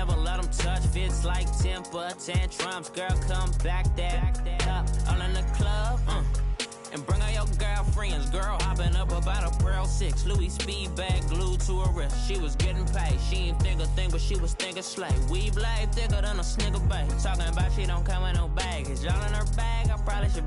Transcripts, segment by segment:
never let them touch. Fits like temper tantrums. Girl, come back that up. All in the club, and bring all your girlfriends. Girl hopping up about a Pearl 6. Louis speed bag glued to her wrist. She was getting paid. She ain't think a thing, but she was thinking slay. We blade thicker than a Snicker bag. Talking about she don't come with no baggage. Y'all in her bag, I probably should.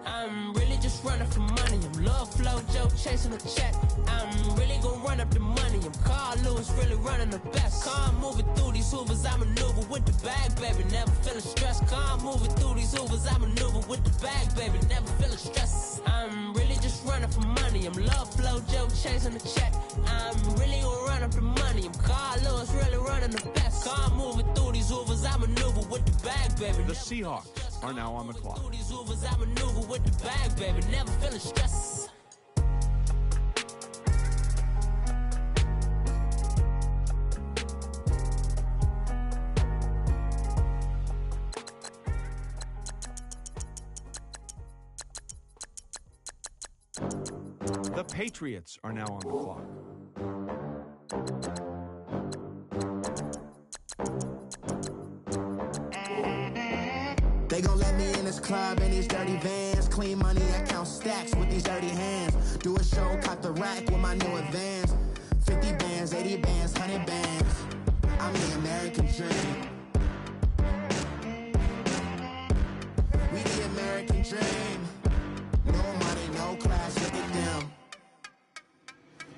I'm really just running for money. I'm love flow, Joe chasing a check. I'm really gonna run up the money. I'm Carl Lewis, really running the best. Car moving through these hoovers, I maneuver with the bag, baby. Never feeling stressed. Car moving through these hoovers, I maneuver with the bag, baby. Never feeling stressed. I'm really just running for money. I'm love flow, Joe chasing the check. I'm really gonna run up the money. I'm Carl Lewis, really running the best. Car moving through these hoovers, I maneuver with the bag, baby. The Seahawks are now on the clock. I maneuver with the bag, baby, never feeling stress. The Patriots are now on the clock. They gon' let me in this club in these dirty vans. Clean money, I count stacks with these dirty hands. Do a show, caught the rack with my new advance. 50 bands, 80 bands, 100 bands. I'm the American dream. We the American dream. No money, no class, look at them.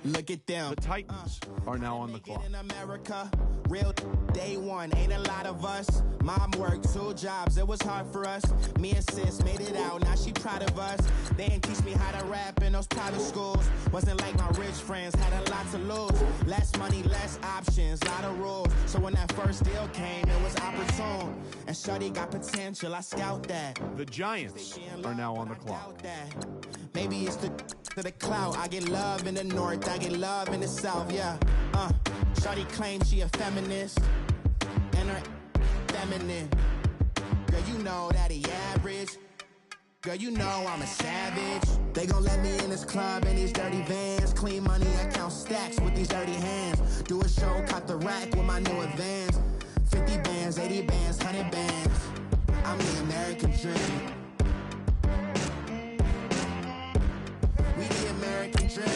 Look at them. The Titans are now on the clock. In America, real day one, ain't a lot of us. Mom worked 2 jobs, it was hard for us. Me and sis made it out, now she proud of us. They didn't teach me how to rap in those private schools. Wasn't like my rich friends, had a lot to lose. Less money, less options, lot of rules. So when that first deal came, it was opportune. And shorty got potential, I scout that. The Giants are now on the clock. Maybe it's the clout. I get love in the north, I get love in the south, yeah. Shorty claims she a feminist, and her feminine. Girl, you know that he average. Girl, you know I'm a savage. They gon' let me in this club in these dirty vans. Clean money, I count stacks with these dirty hands. Do a show, caught the rack with my new advance. 50 bands, 80 bands, 100 bands. I'm the American dream. We the American dream.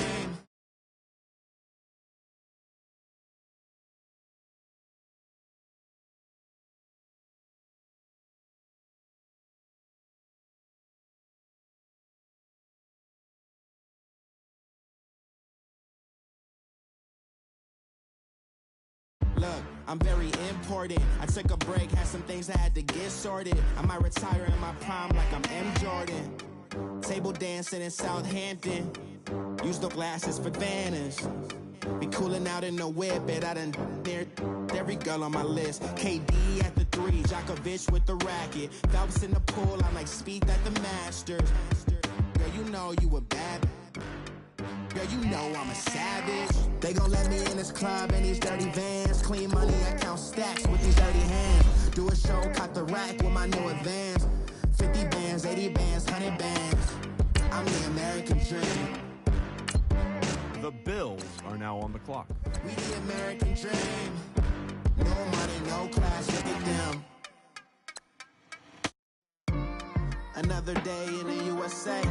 Look, I'm very important. I took a break, had some things I had to get sorted. I might retire in my prime like I'm M. Jordan. Table dancing in Southampton. Use the glasses for Vannas. Be cooling out in the whip, but I done near every girl on my list. KD at the 3, Djokovic with the racket. Phelps in the pool, I'm like Speed at the Masters. Girl, you know you a bad. Girl, you know I'm a savage. They gon' let me in this club in these dirty vans. Clean money, I count stacks with these dirty hands. Do a show, caught the rack with my new advance. 50 bands, 80 bands, 100 bands. I'm the American dream. The Bills are now on the clock. We the American dream. No money, no class, look at them. Another day in the USA.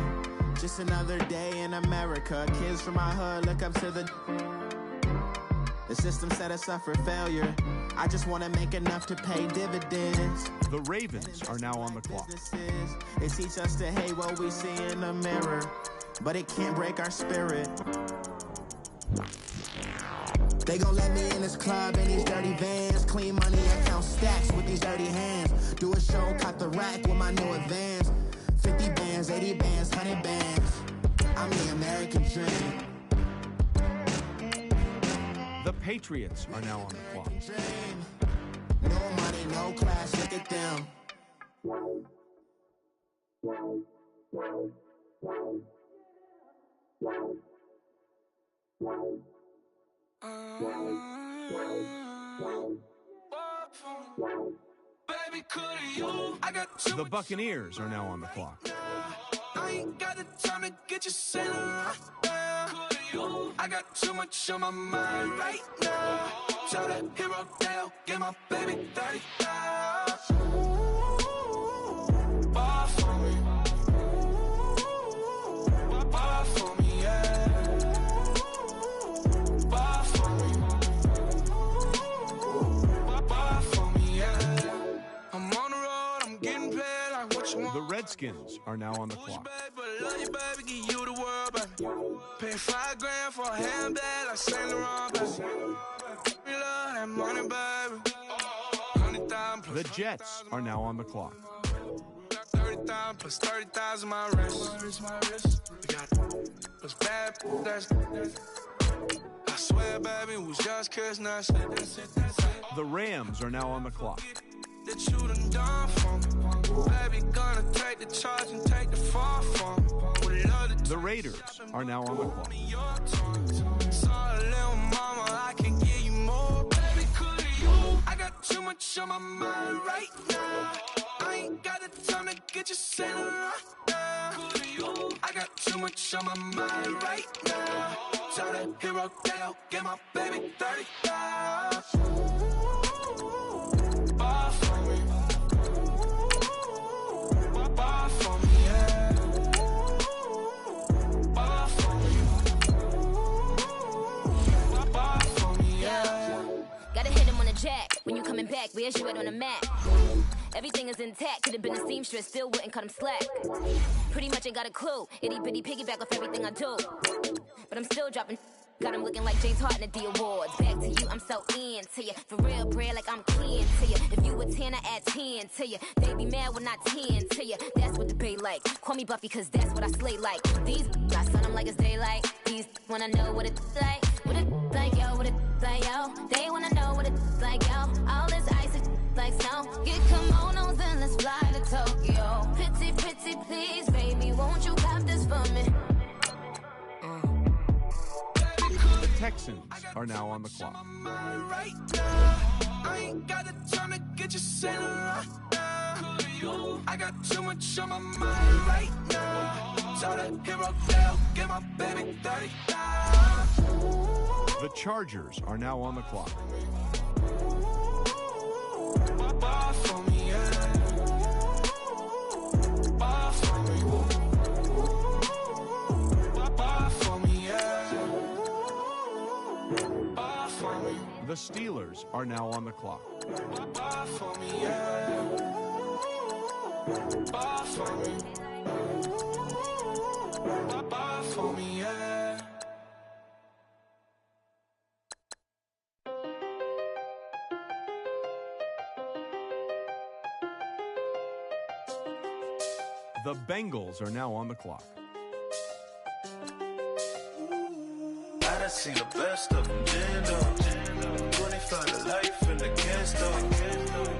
Just another day in America. Kids from my hood look up to the system set us up for failure. I just want to make enough to pay dividends. The Ravens are now on the clock. They teach us to hate what we see in the mirror, but it can't break our spirit. They gon' let me in this club in these dirty vans. Clean money, I count stacks with these dirty hands. Do a show, caught the rack with my new advance. 50 bands, 80 bands, 100 bands. I'm the American dream. The Patriots are now on the clock. No money, no class, look at them. The Buccaneers are now on the clock. I ain't got the time to get you sailing right now. I got too much on my mind right now. Tell that hero Dale, get my baby 30. Bar for me. Bar for me, yeah. Bar for me. Bar for me, yeah. I'm on the road, I'm getting paid like what you want. The Redskins are now on the clock. Love you, baby, give you the world, baby. Pay $5 grand for a handbag like Saint Laurent, baby. We love that money, baby. 100,000 plus. The Jets are now on the clock. 30,000 plus 30,000 my wrist. We got those bad, that's. I swear, baby, it was just kiss nuts. The Rams are now on the clock. That you done done for me. Baby, gonna take the charge and take the fall from me. The Raiders are now on the clock. Sorry, little mama, I can give you more. Baby, could you? I got too much on my mind right now. I ain't got the time to get you sitting right now. Could you? I got too much on my mind right now. Tell that hero Dale, get my baby 30. Bar for me. Bar for me, yeah. Bar for me. Bar for me, yeah. Gotta hit him on the jack. When you coming back, where's you at on the map? Everything is intact. Could've been a seamstress, still wouldn't cut him slack. Pretty much ain't got a clue. Itty bitty piggyback off everything I do. But I'm still dropping. Got him looking like James Harden at the awards. Back to you, I'm so into you. For real, bread, like I'm kin to you. If you a 10, I add 10 to you. They be mad when I 10 to you. That's what the bay like. Call me Buffy, cause that's what I slay like. These I sun them like it's daylight. These wanna know what it's like. What it like, yo, what it like, yo. They wanna know what it's like, yo. All this ice is like snow. Get kimonos and let's fly to Tokyo. Pretty, pretty, please, baby, won't you cop this for me? The Texans are now on the clock. Right now, I ain't got the time to get you sitting right now. I got too much on my mind right now. Tell that hero Dale, get my baby 30. The Chargers are now on the clock. Bar for me, yeah. Bar for me. Bar for me, yeah. Bar for me. The Steelers are now on the clock. Bar for me, yeah. Bar for me. Bar for me, yeah. The Bengals are now on the clock. I done seen the best of them, Jando. 25 to life in the can't stop.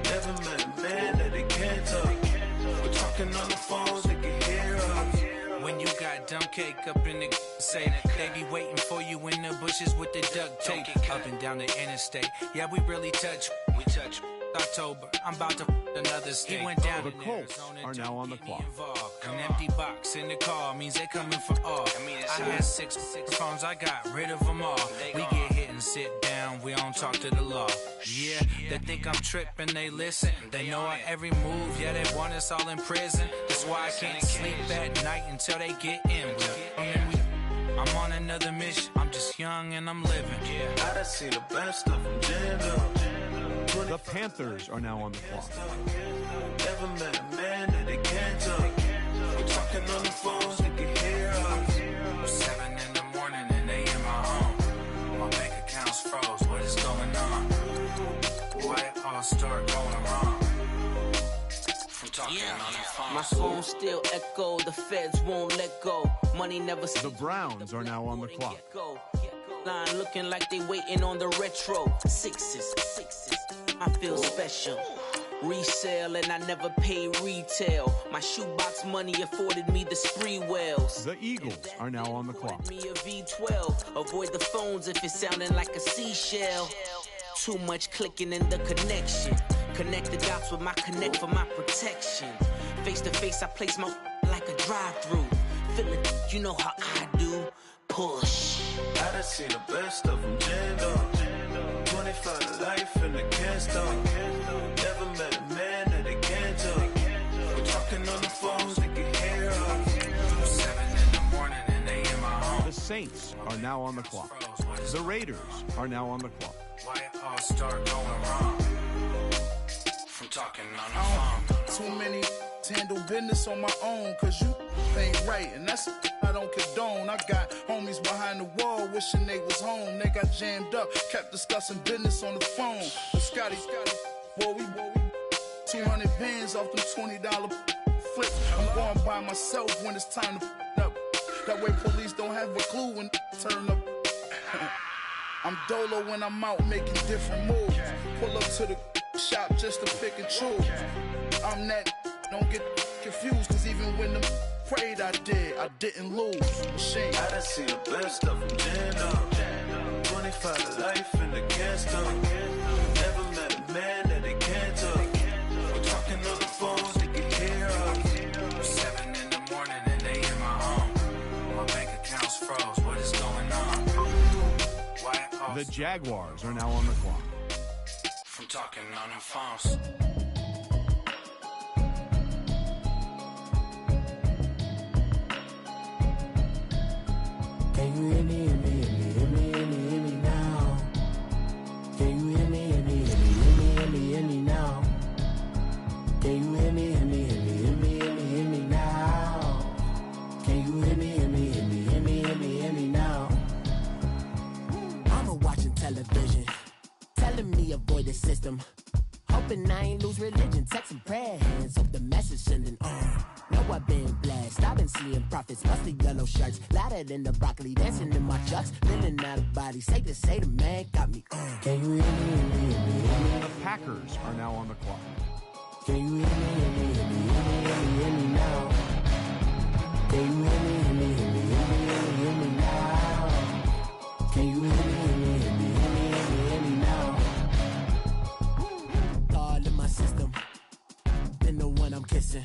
Never met a man that they can't talk. We're talking on the phones, they can hear us. When you got dumb cake up in the say, they be waiting for you in the bushes with the duct tape. Up and down the interstate, yeah, we really touch. We touch. October, I'm about to another state. He went down The in Colts Arizona, are now on the clock. An empty box in the car means they coming for all. I had six phones, I got rid of them all. We get hit and sit down, we don't talk to the law. Yeah, they think I'm tripping, they listen. They know our every move, yeah, they want us all in prison. That's why I can't sleep at night until they get in. I'm on another mission, I'm just young and I'm living. I done seen the best of them, Jando. The Panthers are now on the clock. Never met a man that they can't talk. We're talking on the phones, they can hear us. 7 in the morning and they in my home. My bank account's froze, what is going on? Why it all start going wrong? From talking on the phone. My phone still echo, the feds won't let go. Money never The Browns are now on the clock. Line looking like they waiting on the retro. Sixes, I feel special. Resale and I never pay retail. My shoebox money afforded me the spree wells. The Eagles are now on the clock. Me a V12. Avoid the phones if it's sounding like a seashell. Too much clicking in the connection. Connect the dots with my connect for my protection. Face to face, I place my like a drive-through. Feeling, you know how I do. Push. I done seen the best of them, Jando. 25 25 to life and they can't stop. Never met a man that they can't talk. We're talking on the phones, they can hear us. 7 in the morning and they in my home. The Saints are now on the clock. The Raiders are now on the clock. Why it all start going wrong? From talking on the phone. Too many handle business on my own, cause you ain't right, and that's I don't condone. I got homies behind the wall wishing they was home. They got jammed up, kept discussing business on the phone. But Scotty, boy, we 200 bands off them $20 flips. I'm going by myself when it's time to up. That way police don't have a clue when turn up. I'm dolo when I'm out making different moves. Pull up to the shop just to pick and choose. I'm that, don't get confused, cause even when the prayed I didn't lose. Machine. I done seen the best of them jammed up. 25 to life and they can't stop. Never met a man that they can't talk. We're talking on the phones, they can hear us. 7 in the morning and they in my home. My bank account's froze, what is going on? Why it all The Jaguars are now on the clock. from talking on the phones. Can you hear me, hear me, hear me, hear me, hear me, hear me now? Can you hear me, hear me, hear me, hear me, hear me, hear me now? Can you hear me, hear me, hear me, hear me, hear me, hear me now? Can you hear me, hear me, hear me, hear me, hear me, hear me now? Mama watching television, telling me avoid the system. Hoping I ain't lose religion, texting prayer hands, hope the message sending on. Know I've been blessed, I've been seeing prophets, mostly yellow shirts, louder than the broccoli, dancing in my chucks, feeling out of body, safe to say the man got me on. Can you hear me, hear me, hear me, hear me? The Packers are now on the clock. Can you hear me, hear me, hear me, hear me, hear me, hear me now? Can you hear me, hear me, hear me, hear me, hear me, hear me now? Can you hear me, hear me, hear me, hear me, hear me, hear me now? All in my system, then the one I'm kissing.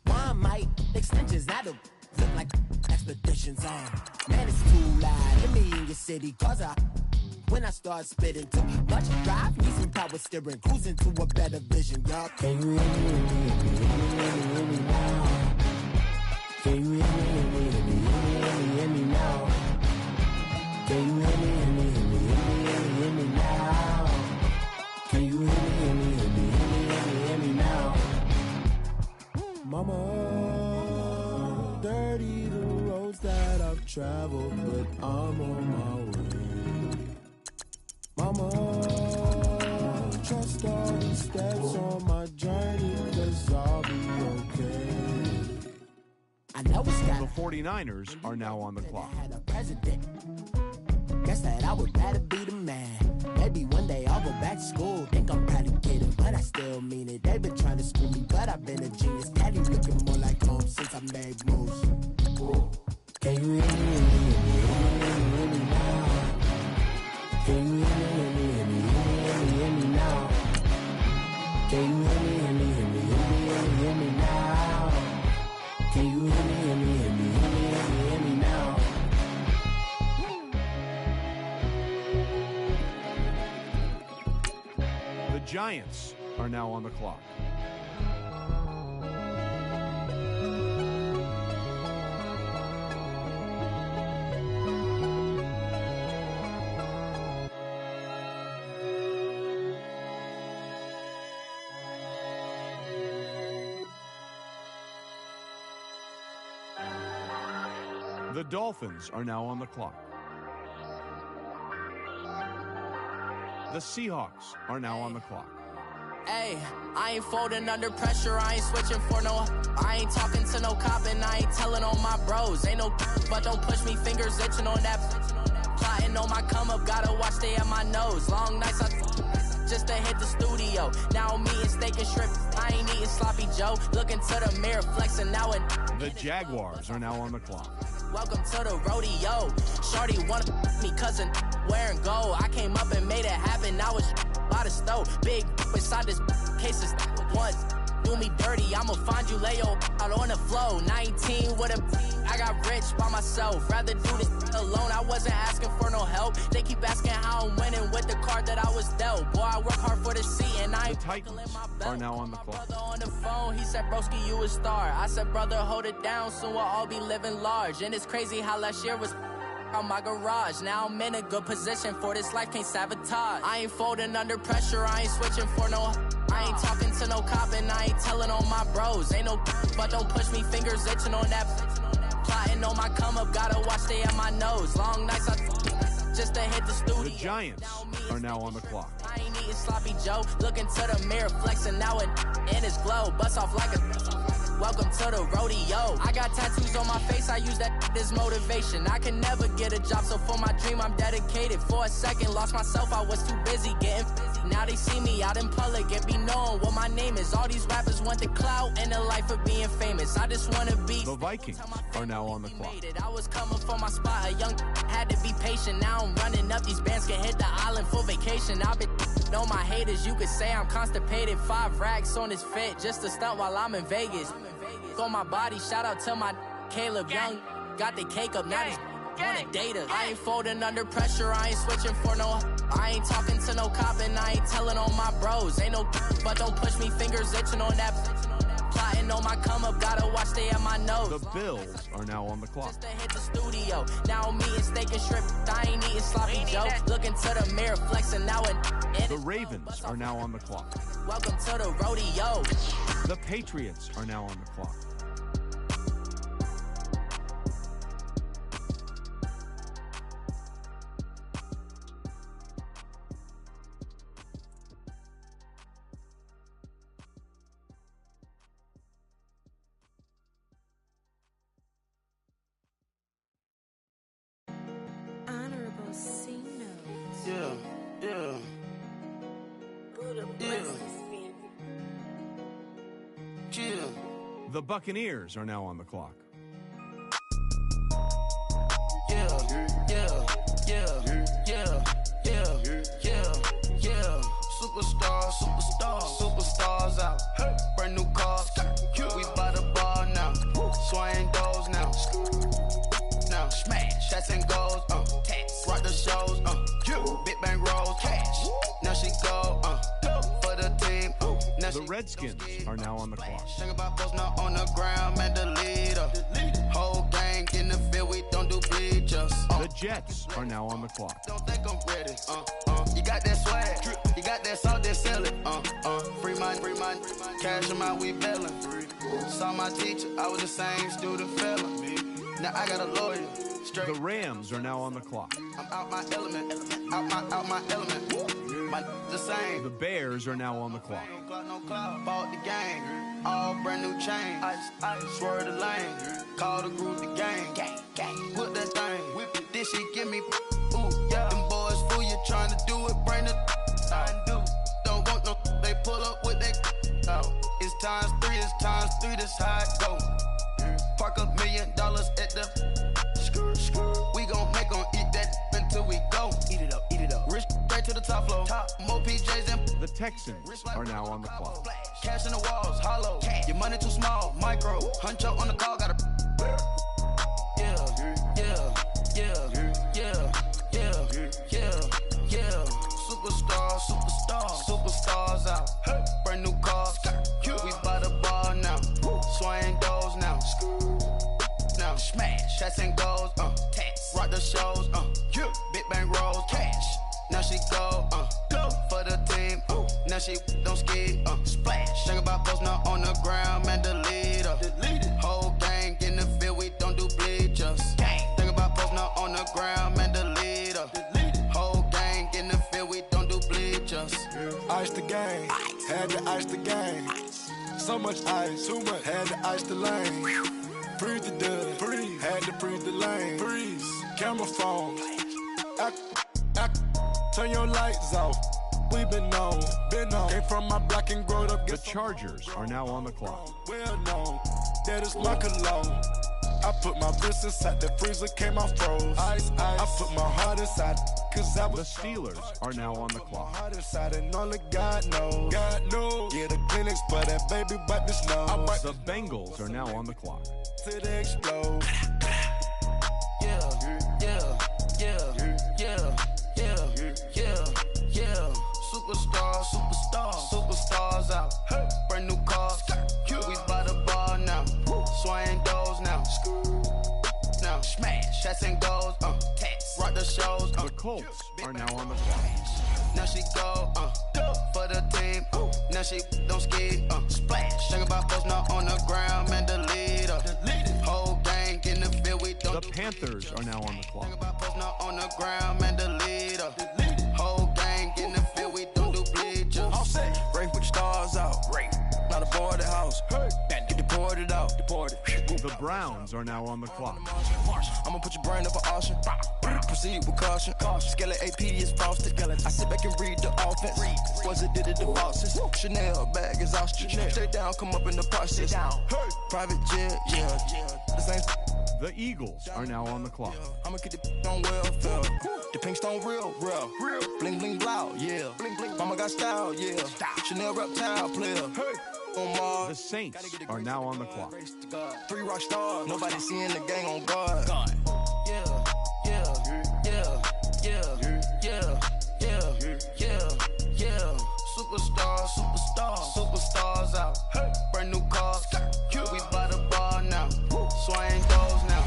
One might extensions that'll look like expeditions on. Man, it's too loud. Let me in your city, cause when I start spitting too much drive, need some power steering, cruising to a better vision, y'all. Can you hear me, hear me, hear me, hear me, hear me now? Can you hear me, hear me, hear me, hear me, hear me, hear me now? Can you hear me, hear me, hear me, hear me, hear me, hear me now? Can you hear me, hear me, hear me, hear me, hear me, hear me now? Mama, dirty the roads that I've traveled, but I'm on my way. Mama, trust all the steps on my journey, cause I'll be okay. I know it's got The 49ers are now on the clock. had a president. Guess that I would rather be the man. Maybe one day I'll go back to school. Think I'm proud of kidding, but I still mean it. They've been trying to screw me, but I've been a genius. Daddy looking more like home since I made moves. Can you hear me, hear me, hear me, hear me, hear me now? Can you hear me, hear me, hear me, hear me, hear me, hear me now? Can you hear me, hear me, hear me, hear me, hear me, hear me now? Can you hear me, hear me, hear me, hear me, hear me, hear me now? The Giants are now on the clock. The Dolphins are now on the clock. The Seahawks are now on the clock. Hey, I ain't folding under pressure, I ain't switching for no. I ain't talking to no cop and I ain't telling on my bros. Ain't no but don't push me, fingers itching on that. Plotting on my come up, gotta watch stay at my nose. Long nights I just to hit the studio. Now I'm eating steak and shrimp, I ain't eating sloppy Joe. Looking to the mirror, flexing now and The Jaguars are now on the clock. welcome to the rodeo. Shorty wanna me cousin wearing gold. I came up and made it happen. Now it's by the stove. Big inside this cases once. do me dirty, I'ma find you, lay your out on the floor. 19 with a I got rich by myself. Rather do this alone. I wasn't asking for no help. They keep asking how I'm winning with the card that I was dealt. Boy, I work hard for the seat and I ain't Titans are now on the clock. Brother on the phone, he said, broski, you a star. I said, brother, hold it down, soon we'll all be living large. And it's crazy how last year was on my garage. Now I'm in a good position for this life, can't sabotage. I ain't folding under pressure, I ain't switching for no. I ain't talking to no cop and I ain't telling on my bros. Ain't no but don't push me, fingers itching on that. Plotting on my come up, gotta watch stay at my nose. Long nights I just to hit the studio. The Giants are now on the clock. I ain't eating sloppy Joe, looking to the mirror, flexing now and in his glow. Bust off like a welcome to the rodeo. I got tattoos on my face, I use that as motivation. I can never get a job, so for my dream I'm dedicated. For a second, lost myself, I was too busy getting busy. Now they see me out in public and be knowing what my name is. All these rappers want the clout and the life of being famous. I just wanna be. The Vikings are now on the clock. I was coming for my spot, a young had to be patient. Now I'm running up, these bands can hit the island for vacation. I've been on my haters, you could say I'm constipated. 5 racks on his fit, just to stunt while I'm in Vegas. On my body, shout out to my Caleb Young. Got the cake up, now he's on a data. I ain't folding under pressure, I ain't switching for no. I ain't talking to no cop and I ain't telling on my bros. Ain't no but don't push me, fingers itching on that. Plotting on my come up, gotta watch stay at my nose. The Bills are now on the clock. Just to hit the studio. Now I'm eating steak and shrimp. I ain't eating sloppy Joe. Looking to the mirror, flexing now and the Ravens are now on the clock. Welcome to the rodeo. The Patriots are now on the clock. The Buccaneers are now on the clock. Superstars out. Brand new cars. We by the bar now. Swing doors now. Now smash. Shots and goals. Rock the shows. Big bang rolls. Cash. Now she go. For the team. The Redskins are now on the clock. Think about post now on the ground, man, the leader. Whole gang in the field, we don't do bleachers. The Jets are now on the clock. Don't think I'm ready. You got that swag, you got that salt, that sell it. Free mind, cash them out, we bailin'. Saw my teacher, I was the same student fella. Now I got a lawyer. Straight. The Rams are now on the clock. I'm out my element, out my element. My the same. The Bears are now on the clock. No cloud, bought the game. All brand new chain. Ice, swerve the lane. Call the group the gang. Put that thing. Whip it, this shit give me. Ooh, yeah. Them boys fool you trying to do it. Bring the I do. Don't want no. They pull up with they out. It's times 3. This how it go. Park $1 million at the. We gon' make 'em eat that until we go. Eat it up. Rich straight to the top floor. More PJs and the Texans are now on the clock. Cash in the walls, hollow. Your money too small, micro. Huncho on the call, gotta. Yeah. Superstars out. Brand new cars. We by the bar now. Swing doors now. Now smash. Shots and goals. Rock the shows. Big bang rolls. Cash. Now she go. For the team. Now she don't ski. Splash. Think about post now on the ground, man, the leader. Whole gang in the field, we don't do bleachers. Think about post now on the ground, man, the leader. Whole gang in the field, we don't do bleachers. Ice the game, had to ice the game. So much ice, too much, had to ice the lane. Freeze the dud, freeze, had to freeze the lane. Freeze, camera phone. Turn your lights off. We been on. Came from my block and growed up. The Chargers are now on the clock. Well known, that is my cologne. I put my wrist inside the freezer, came out froze. Ice. I put my heart inside, cause I was The Steelers are now on the clock. My heart inside and only God knows. God knows. Yeah, the clinics for that baby wipe his nose. The Bengals are now on the clock. Till they explode. Superstars out. Brand new cars. We by the bar now. Swaying doors now. Now smash. Shots and goals. Rock the shows. The Colts are now on the clock. Now she go for the team. Now she don't ski. Splash. Think about folks not on the ground. Man, the leader. Whole gang in the field. We don't. The Panthers are now on the clock. Think about folks not on the ground. Man, the leader. Whole gang in the field. We don't do bleachers. All set. Race with the stars out. Race. Not aboard the house. Get deported out. Deported. The Browns are now on the clock. I'ma put your brain up for auction. Proceed with caution. Skeleton AP is frosted. I sit back and read the offense. Was it did it the bosses? Chanel bag is ostrich. Stay down, come up in the process. Private jet, yeah. This ain't. The Eagles are now on the clock. I'ma get the on welfare. The pink stone real. Bling bling blow, yeah. Mama got style, yeah. Chanel reptile player. The Saints are now on the clock. 3 rock stars. Nobody seeing the gang on guard. Superstars out. Brand new cars. We by the bar now. Swaying doors now.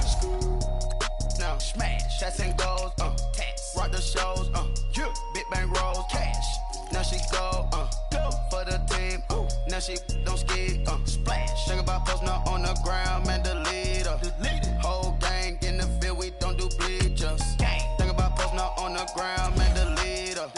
Now smash. Shots and goals. Rock the shows. Big bang rolls. Cash. Now she go. For the team. Now she don't ski. Splash. Think about folks not on the ground. Man, the leader. Whole gang in the field. We don't do bleachers. Think about folks not on the ground. Man, the leader.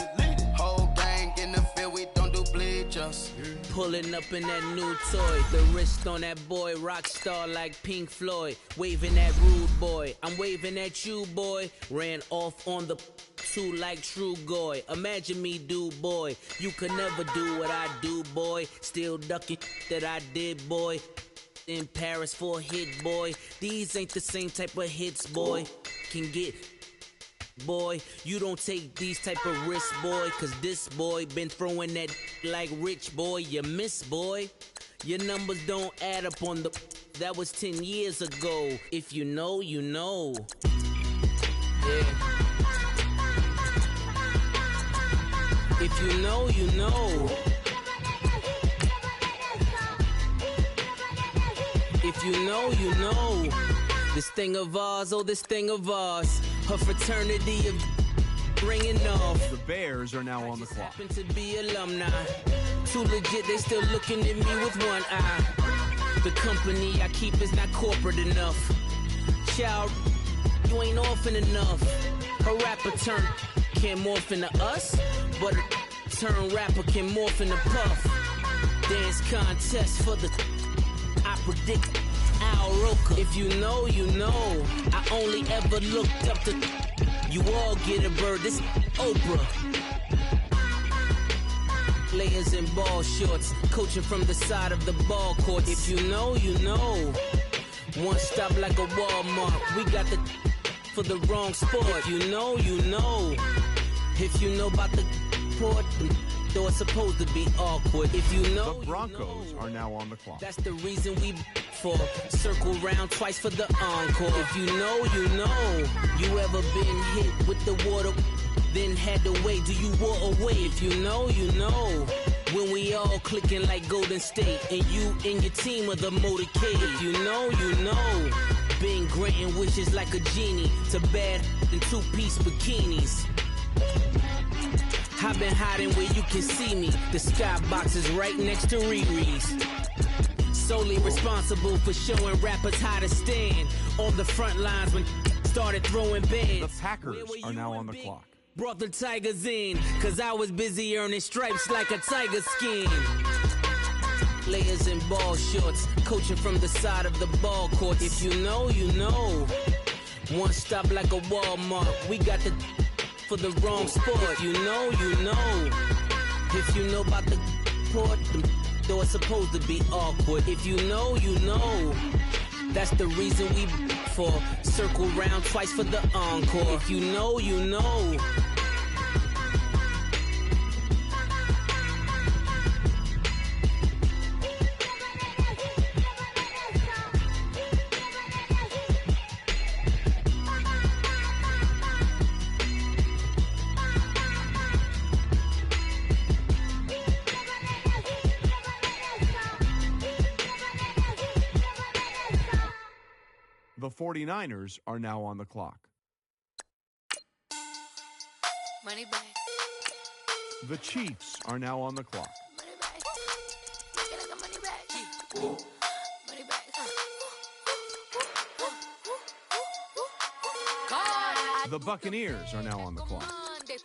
Whole gang in the field. We don't do bleachers. Pulling up in that new toy, the wrist on that boy, rock star like Pink Floyd, waving at rude boy, I'm waving at you boy, ran off on the two like True Goy, imagine me do boy, you could never do what I do boy, still ducking that I did boy, in Paris for a hit boy, these ain't the same type of hits boy, can get boy, you don't take these type of risks, boy, cause this boy been throwing that like rich boy, you miss, boy. Your numbers don't add up on the, that was 10 years ago. If you know, you know. Yeah. If you know, you know. If you know, you know. This thing of ours, oh, this thing of ours. Her fraternity of ringing off. The Bears are now on the clock. Happen to be alumni. Too legit, they still looking at me with one eye. The company I keep is not corporate enough. Child, you ain't orphan enough. A rapper turn can't morph into us, but a turn rapper can morph into Puff. Dance contest for the, I predict Al Roker. If you know, you know. I only ever looked up to, you all get a bird, this Oprah. Layers in ball shorts, coaching from the side of the ball court. If you know, you know. One stop like a Walmart, we got the for the wrong sport. If you know, you know. If you know about the port, though it's supposed to be awkward. If you know, the Broncos you know. Are now on the clock. That's the reason we for circle round twice for the encore. If you know, you know. You ever been hit with the water, then had to wait? Do you walk away? If you know, you know. When we all clicking like Golden State, and you and your team are the motorcade. If you know, you know. Been granting wishes like a genie to bad in 2-piece bikinis. I've been hiding where you can see me. The skybox is right next to Riri's. Solely responsible for showing rappers how to stand on the front lines when started throwing bands. The Packers are now on the clock. Brought the Tigers in, cause I was busy earning stripes like a tiger skin. Layers in ball shorts, coaching from the side of the ball court. If you know, you know. One stop like a Walmart, we got the for the wrong sport. You know, you know. If you know about the port, though it's supposed to be awkward. If you know, you know. That's the reason we for circle round twice for the encore. If you know, you know. The 49ers are now on the clock. Money back. The Chiefs are now on the clock. Money back. Get like a money back. Money back. The Buccaneers are now on the clock. Monday,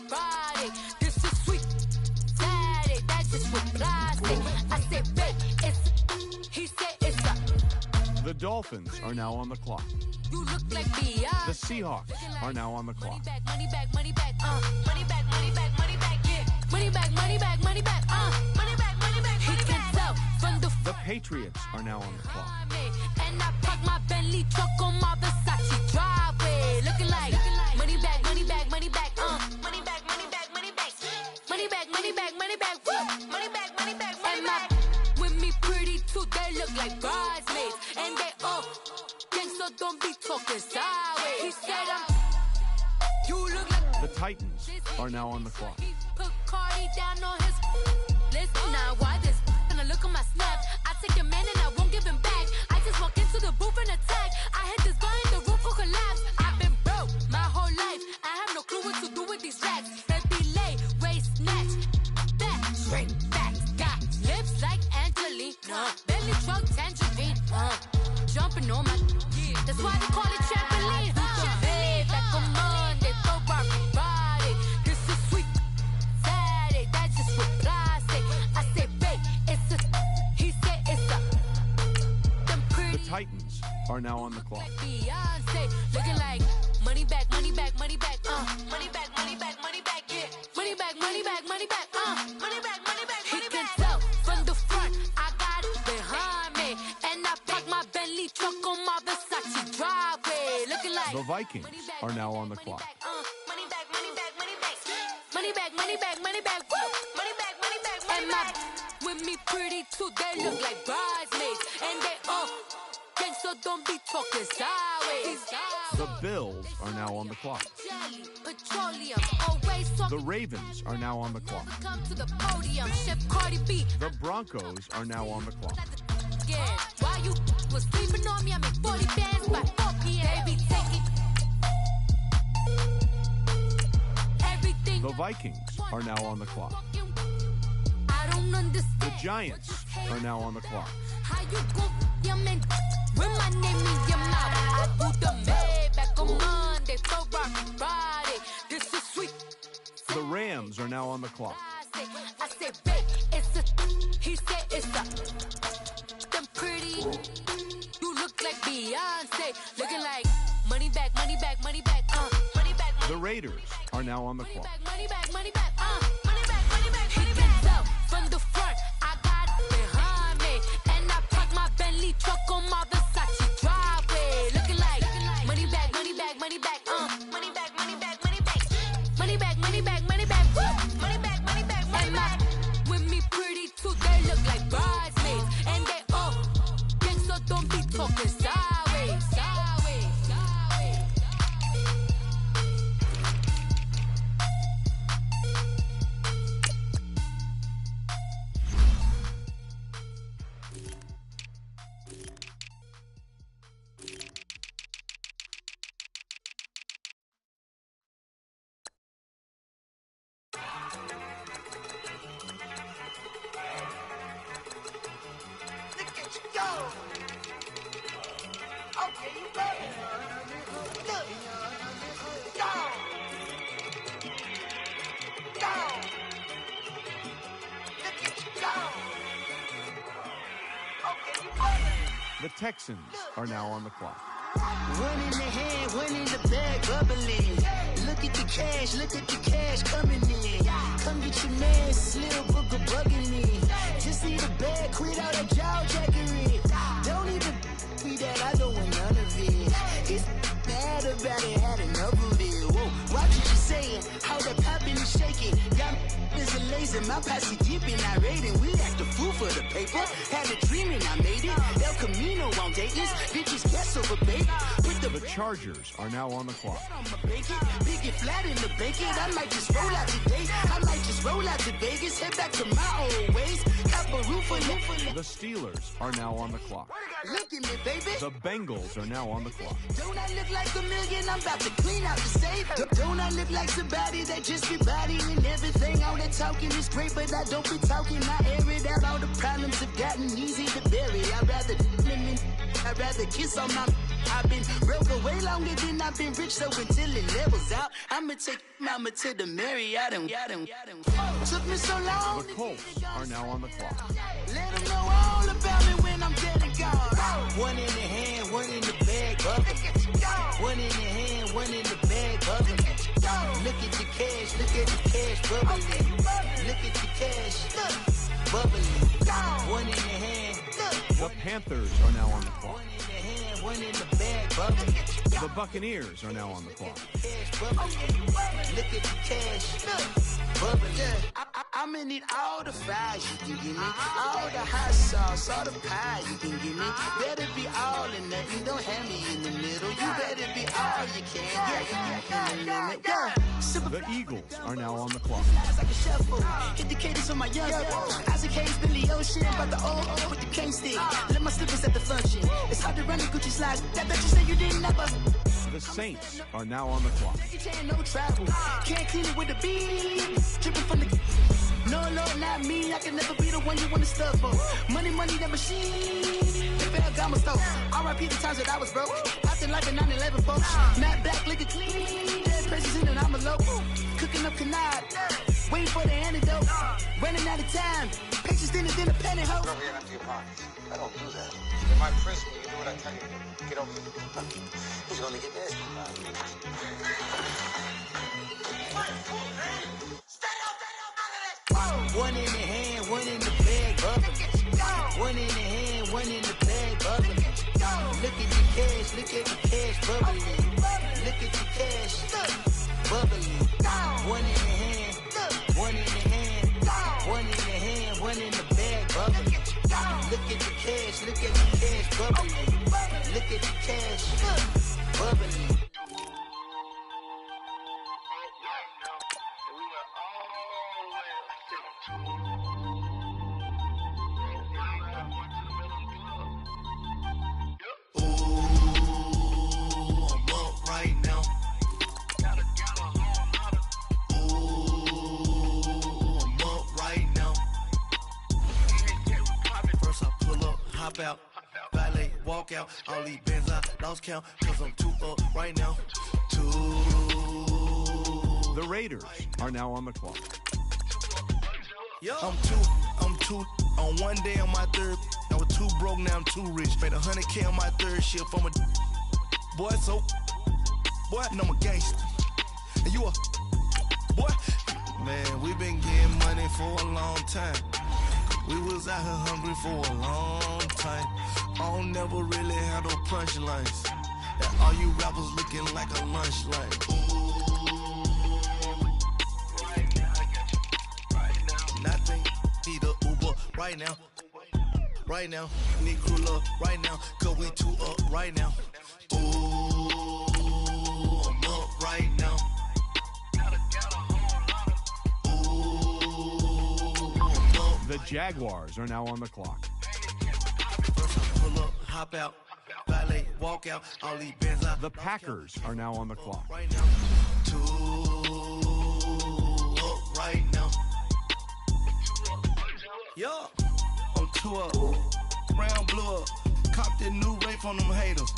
Friday. This is sweet. Saturday, that's just what plastic. I said, babe, it's. He said, it's a. The Dolphins are now on the clock. You look like Beyonce. The Seahawks are now on the clock. Money back, money back, money back, money back, money back, money back, yeah. Money back, money back, money back, money back, money back, money back. Tell from the Patriots are now on the clock. And I park my Bentley truck on my Versace driveway, looking like money back, money back, money back, money back, money back, money back, money back, money back, money back, money back, money back, money back. With me pretty too, they look like bridesmaids, and they all so don't be talking sideways. He said you look like the Titans are now on the clock. He put Cardi down on his list. Now why this? And I look at my snap. I take a man and I won't give him back. I just walk into the booth and attack. I hit this guy in the roof will collapse. I've been broke my whole life. I have no clue what to do with these racks. That delay, waist snatch, back, shrink back. Got lips like Angelina, belly truck tangerine, jumping on my. That's why they call it trampoline. Trampoline. Back on Monday, Friday. This is sweet. Saturday, that's just what plastic. I say, babe, it's a. He said it's a. Them pretty. The Titans are now on the clock. Beyonce, looking like money back, money back, money back, money back, money back, money back, yeah. Money back, money back, money back, money back, money back, money back. He can tell from the front, I got it behind me, and I park my Bentley truck on my Versace driveway, looking like the Vikings are now on the clock. Money back, money back, money back, money back, money back, money back, money back, money back, money back. With me pretty too, they look like bridesmaids, and they all gang, so don't be talking sideways. The Bills are now on the clock. Petroleum, always talking. The Ravens are now on the clock. Come to the podium, Chef Cardi B. The Broncos are now on the clock. While you was sleeping on me, I make 40 bands by 4 p.m. Baby, take it. Everything. The Vikings are now on the clock. I don't understand. The Giants are now on the clock. How you go, your man, when my name in your mouth. I do the Maybach on Monday, Friday. This is sweet. The Rams are now on the clock. I said, babe, it's a. He said it's a. Them pretty. You look like Beyonce, looking like money back, money back, money back, money back. The Raiders are now on the clock. Money back, money back, money back, money back. He can tell from the front, I got it behind me, and I park my Bentley truck on my Versace driveway, looking like money back, money back, money back, money back, money back, money back, money back, money back, money back, money back, money back, money back. With me pretty too, they look like bridesmaids, and they all gang, so don't be talking sideways, sideways, sideways. The Texans are now on the clock. One in the hand, one in the bag, bubbling. Look at the cash coming in. Come get your man, Slim Booker bugging in. Just need a bag, quit out that jaw jackery. Don't even be that, I don't want none of it. It's bad about it, had enough of it. Whoa, watch what you saying, how the poppin' and shaking. Got is a laser, my posse deep and I raiding. We act a fool for the paper. Had a dream and I made it. El Camino on Dayton's, bitches guess over bait. The Chargers are now on the clock. Big it flat in the bacon. I might just roll out today. I might just roll out to Vegas. Head back to my old ways. Have a roof for The Steelers are now on the clock. Look at me, baby. The Bengals are now on the clock. Don't I look like a million? I'm about to clean out the safe. Don't I look like somebody that just be bodying everything? All that talking is great, but I don't be talking. I air it out. All the problems have gotten easy to bury. I'd rather kiss on my... I've been broke way longer than I've been rich, so until it levels out, I'ma take mama to the Marriott and took me so long. The Colts are now on the clock. Let them know all about me when I'm dead and gone. One in the hand, one in the bag, bubble. One in the hand, one in the bag, bubble. Look at the cash, bubbling. Look at the cash, bubbling. One in the hand. The Panthers are now on the clock. One in the hand, one in the bag, bubbling. The Buccaneers are now on the clock. Look at the cash, bubbling. I'ma need all the fries you can give me, all the hot sauce, all the pie you can give me. Better be all or nothing, don't have me in the middle. You better be all you can. The Eagles are now on the clock. Like a shuffle, hit the cadence on my young. Isaac Hayes, Billy Ocean, but the old with the cane stick. Let my slippers at the function. It's hard to run the Gucci slides. That bet you say you didn't never. The Saints are now on the clock. No travel, can't clean it with the beat. Dripping from the. No, not me. I can never be the one you want to stuff for. Money, that machine. The Ferragamo store. R.I.P. the times that I was broke. After like a 9/11, folks. Matte black, liquor clean. Dead presents in and I'm a local. Cooking up canard. Waiting for the antidote. Running out of time. Pictures thinner than a penny hoe. Go here empty your pockets. I don't do that. In my principle, you do what I tell you. Get over here. Who's gonna get this? One in the hand, one in the bag, bubbling. One in the hand, one in the bag, bubbling. Look at the cash, bubbling. Look at the cash, bubbling. One in the hand, one in the hand, one in the hand, one in the bag, bubbling. Look at the cash, bubbling. Look at the cash, bubbling. Out, valet, walk out, all these bands I lost count, cause I'm too up right now. The Raiders are now on the clock. Yo. I'm two, on one day on my third, I was too broke, now I'm too rich. Made 100K on my third shift from a boy, so, boy, and I'm a gangster. And you a, boy, man, we been getting money for a long time. We was out here hungry for a long time. I don't never really have no punchlines. That all you rappers looking like a lunch line. Right now, I got you. Right now, nothing. Need a Uber right now. Right now, need crew love right now. Cause we too up right now. Ooh, I'm up right now. The Jaguars are now on the clock. First I pull up, hop out, valet, walk out, all these bands out. The Packers are now on the clock. Right now, too up right now. Yo, I'm too up, round blew up, copped that new rape from them haters,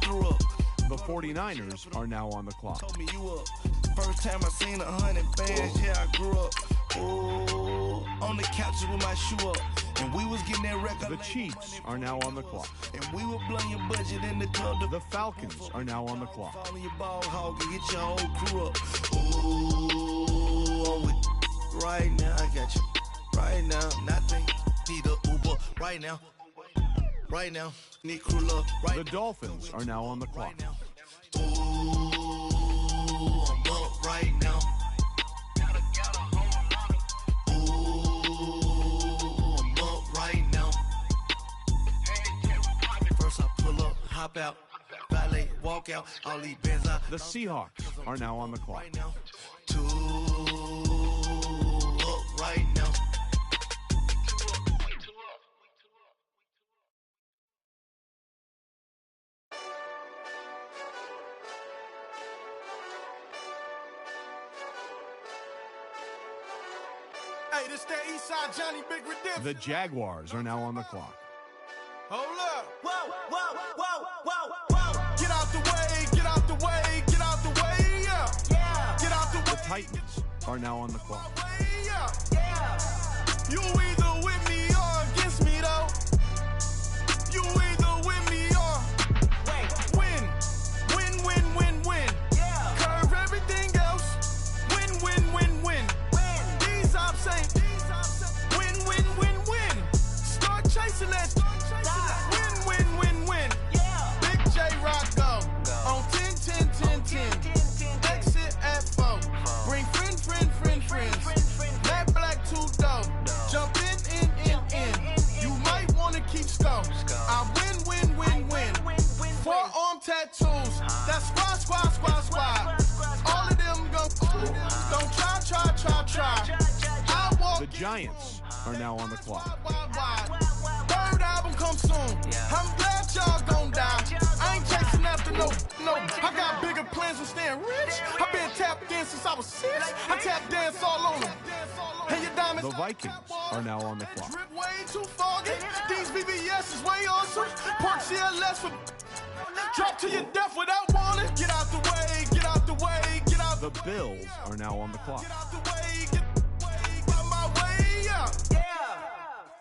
threw up. The 49ers are now on the clock. Told me you up, first time I seen 100 bands, yeah I grew up. Oh, on the couch with my shoe up, and we was getting that record. The Chiefs are now on the clock. And we were blowing your budget in the club. The Falcons are now on the clock. Follow your ball hog and get your whole crew up. Ooh, I'm with right now. I got you right now. Nothing. Need a Uber right now. Right now. Need crew love right now. The Dolphins are now on the clock. Right now. Ooh, I'm up right now. Hop out, valet, walk out, all these bands out. The Seahawks are now on the clock. Right now, too up right now. Hey, this that Eastside Johnny Big Redemption. The Jaguars are now on the clock. Hold up. Whoa, whoa, whoa, whoa, whoa. Get out the way, get out the way, get out the way, yeah. Yeah. Get out the way. The Titans are now on the clock. Yeah. Yeah. You either with me or against me, though. You either with me or win. Win, win, win, win. Yeah. Curve everything else. Win, win, win, win. These ops ain't win, win, win, win. Start chasing that. Win, win, win, win. Yeah. Big J Rock go. On 10, 10, 10, 10. Exit at 4. Bring friends. Matt Black 2 dope. Jump in. You might wanna keep score. I win. Forearm tattoos. That's squad. All of them go. Don't try. I walk. The Giants are now on the clock. Third album come soon. I'm glad y'all gon' die. I ain't chasing after no. I got bigger plans than staying rich. I've been tapped in since I was 6. I tap dance all on them. And your diamonds. The Vikings are now on the clock. Drip way too foggy. These BBS is way awesome. Pork CLS for drop to your death without warning. Get out the way, get out the way, get out the Bills are now on the clock. Get out the way, get out my way, yeah.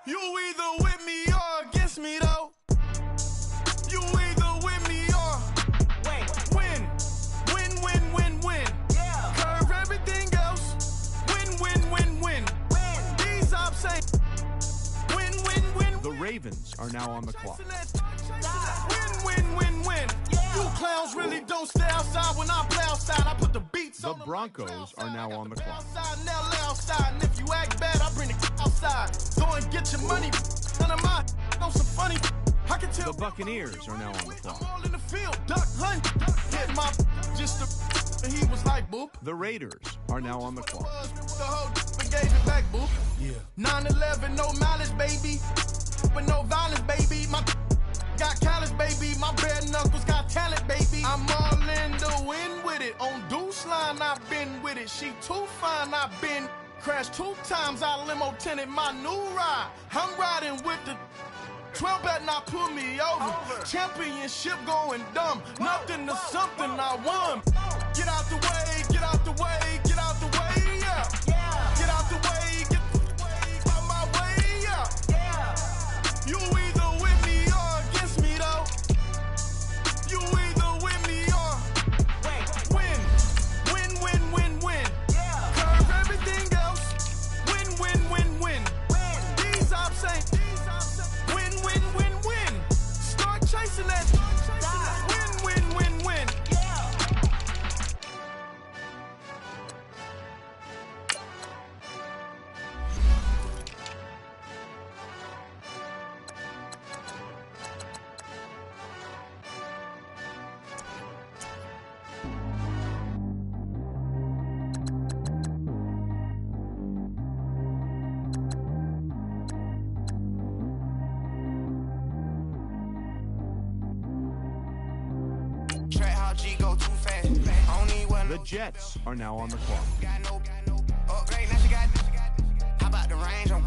You either with me or against me, though. You either with me or win. Yeah. Curve everything else. Win. These ops ain't win. The Ravens are now on the clock. Win. Yeah. You clowns really don't stay outside when I play outside. I put the beats The on Broncos are now on the clock. Now lay outside, and if you act bad, I bring the outside. Go and get your money. None of my know some funny. I can tell. The Buccaneers are now on the clock. All in the field, duck hunt. Hit my just and he was like boop. The Raiders are now on the clock. The whole gave it back, boop. Yeah. 9/11, no malice, baby. But no violence, baby. My got callous, baby. My bare knuckles got talent, baby. I'm all in the wind with it. On Deuce line, I've been with it. She too fine, I've been crashed 2 times. I limo tinted my new ride. I'm riding with the 12 better not pull me over. Championship going dumb. Nothing to something I won. Get out the way, get out the way, get out the way, yeah. Get out the way, get out my way, yeah. You either with me or against me, though. You either with me or win. Curve everything else. Win. These ops ain't win. Start chasing that. Win. The Jets are now on the clock. Upgrade, now she got. How about the range on?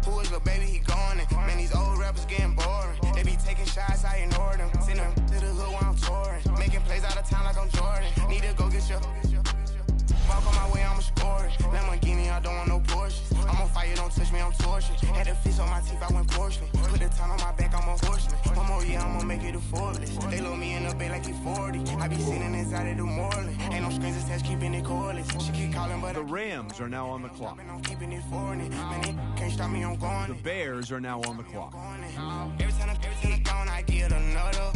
Who is little baby? He gone. Man, these old rappers getting boring. They be taking shots, I ignore them. Send them to the hood while I'm touring. Making plays out of town like I'm Jordan. Need to go get your. Walk on my way, I'ma score it. Lamborghini, I don't want no Porsches. I'm on fire, don't touch me, I'm tortured. Had the fish on my teeth, I went porcelain. Put the time on my back, I'm a horseman. One more year, I'ma make it a Forbes. They load me in the bay like he 40. I be sitting inside of the Moreland. Ain't no strings attached, keeping it cordless. She keep calling, but the Rams are now on the clock. I'm keeping it foreign. Man, they can't stop me, I'm going. The Bears are now on the clock. Every time I'm gone, I get another.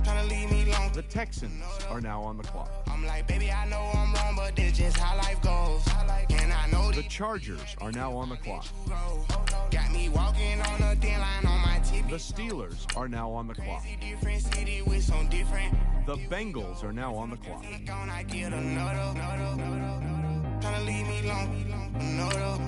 Tryna leave me long. The Texans are now on the clock. I'm like, baby, I know I'm wrong, but this just how life goes. And I know the Chargers are now on the clock. Got me walking on a thin line on my TV. The Steelers are now on the clock. Different city with some different. The Bengals are now on the clock. I get another. Tryna leave me long. Another.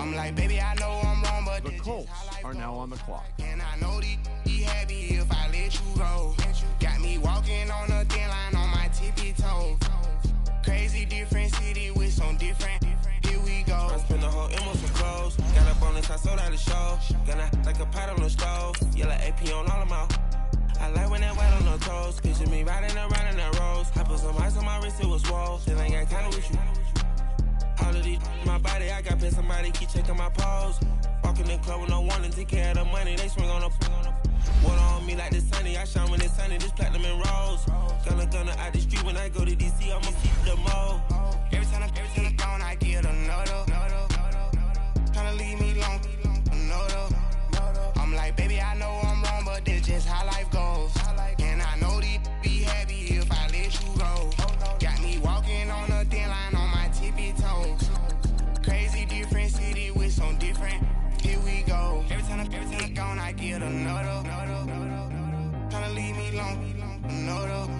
I'm like, baby, I know I'm wrong, but the Colts are now on the clock. And I know they happy if I let you go. Got me walking on a thin line on my tippy toes. Crazy different city with some different. Here we go. go. I spend the whole M on some clothes. Got a bonus, I sold out the show. Gonna like a pot on the stove. Yellow AP on all of my. I like when that white on the toes. Picture me riding around in that rose. I put some ice on my wrist, it was swole. Still ain't got time with you. All of these my body, I got paid somebody keep checking my pose. Walk in the club with no warning, take care of the money. They swing on the water on me like the sunny. I shine when it's sunny, this platinum and rose. Gonna out the street when I go to DC, I'ma see the mo. Every time I'm gone, I get another. Tryna leave me alone, another. I'm like, baby, I know I'm wrong, but this just how life goes. And I know these be happy if I let you go. Got me walking on a thin line on my tippy toes. Crazy different city with some different. Here we go. Every time I'm gone, I get another. Tryna leave me alone, another.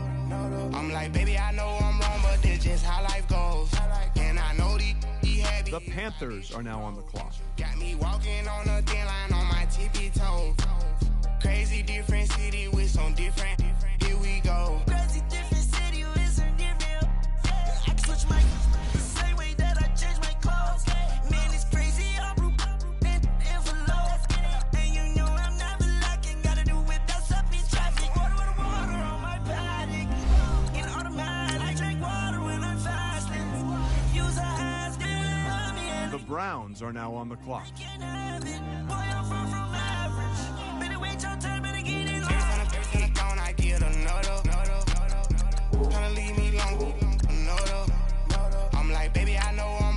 I'm like, baby, I know I'm wrong, but this just how life goes. And I know these be happy. The Panthers are now on the clock. Got me walking on a thin line on my tippy toes. Crazy different city with some different. Here we go. Crazy different city with some different. I switch my the same way that I change my clothes. Man, it's crazy. I'm envelope. And you know I'm never lacking. Gotta do it. That's up in traffic. Water on my paddock. In automatic. I drink water when I'm fasting. Use a ass. The Browns are now on the clock.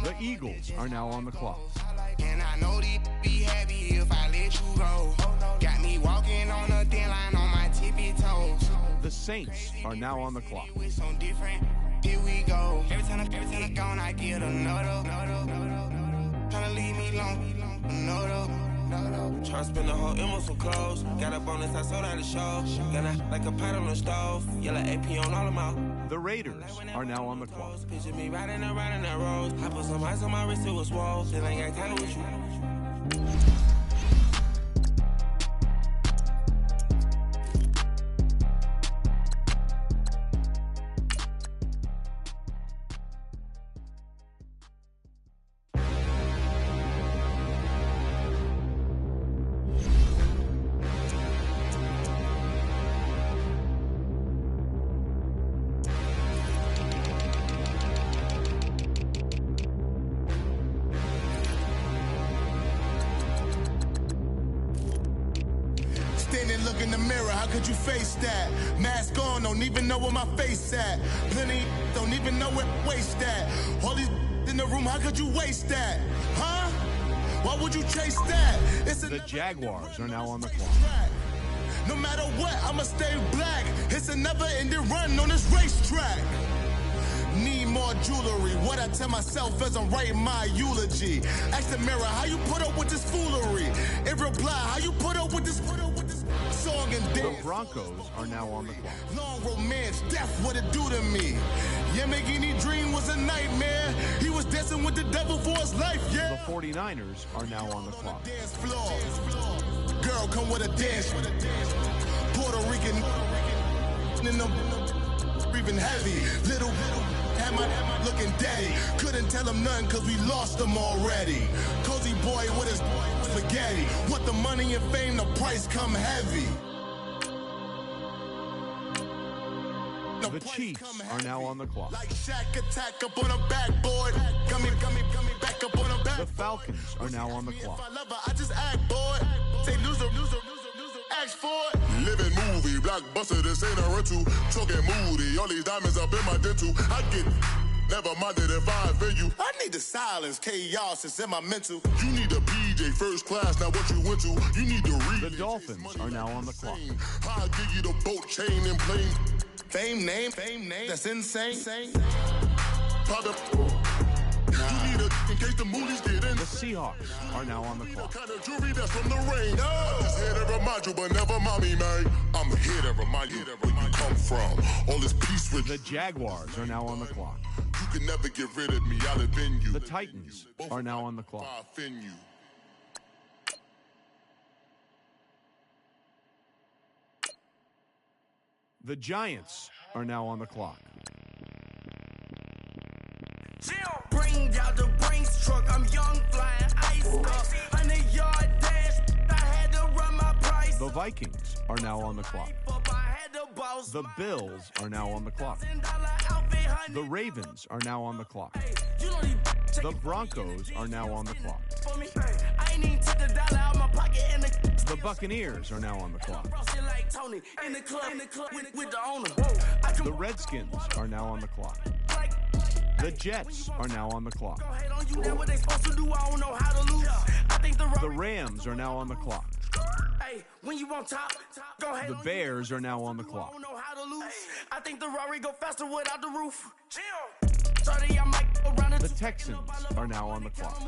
The Eagles are now on the clock. And I know these be happy if I let you go. Got me walking on a thin line on my tippy toes. The Saints are now on the clock. With some different. Here we go. Every time I'm gone, I get another. Tryna leave me alone, another. Tryna spend the whole M on some clothes. Got a bonus, I sold out the show. Gonna like a pot on the stove. Yellow AP on all of my. The Raiders are now on the clock. Picture me riding around in that rose. I put some ice on my wrist, it was swole. Still ain't got time with you. Look in the mirror, how could you face that? Mask on, don't even know where my face at. Plenty don't even know where waste at. All these in the room, how could you waste that? Huh? Why would you chase that? The Jaguars are now on the clock. No matter what, I'ma stay black. It's a never-ending run on this racetrack. Need more jewelry. What I tell myself as I'm writing my eulogy. Ask the mirror, how you put up with this foolery? In reply, how you put up with this song and dance? The Broncos are now on the clock. Long romance, death, what it do to me? Yamagini dream was a nightmare. He was dancing with the devil for his life, yeah. The 49ers are now on the clock. Dance floor. Girl, come with a dance. Puerto Rican in them breathing heavy. Little had my looking daddy. Couldn't tell him nothing cause we lost him already. Cozy boy with his spaghetti. Want the money and fame, the price come heavy. The Chiefs are now on the clock. Like Shaq attack up on a backboard. Coming back up on a back. The Falcons are now on the clock. If I love her, I just act bored. Say loser, ask for it. Living movie, blockbuster, this ain't a rental. Talking moody, all these diamonds up in my dental. I get never minded if I offend you. I need the silence, chaos is in my mental. You need a PJ first class, not what you went to. You need to read. The Dolphins are now on the clock. I'll give you the boat, chain, and plane. Fame name, that's insane. Private. You need a in case the movies get in. The Seahawks are now on the clock. Kind of jewelry that's from the rain. I'm just here to remind you, but never mommy, man. I'm here to remind you where you come from. All this peace with the Jaguars are now on the clock. You can never get rid of me. I'll offend you. The Titans are now on the clock. I'll offend you. The Giants are now on the clock. Bring out the brains, truck. I'm young, flying, iced up. 100-yard dash. I had to run my price. The Vikings are now on the clock. The Bills are now on the clock. The Ravens are now on the clock. The Broncos are now on the clock. The Buccaneers are now on the clock. The Redskins are now on the clock. The Jets are now on the clock. The Rams are now on the clock. The Bears are now on the clock. I think the Rari go faster without the roof. The Texans are now on the clock.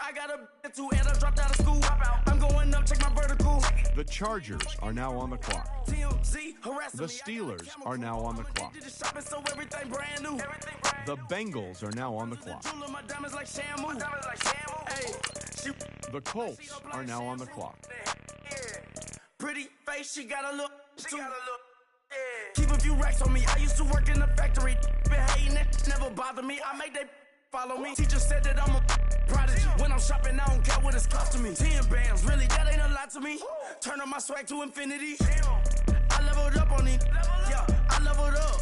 I got a and I dropped out of school. I'm going up, check my vertical. The Chargers are now on the clock. The Steelers are now on the clock. The Bengals are now on the clock. The Colts are now on the clock. Pretty face, she got a look. Keep a few racks on me. I used to work in the factory. Been hating it, never bother me. I make they follow me. Teacher said that I'm a prodigy. When I'm shopping, I don't care what it's costing me. 10 bands, really, that ain't a lot to me. Turn on my swag to infinity. I leveled up on these. Yeah, I leveled up.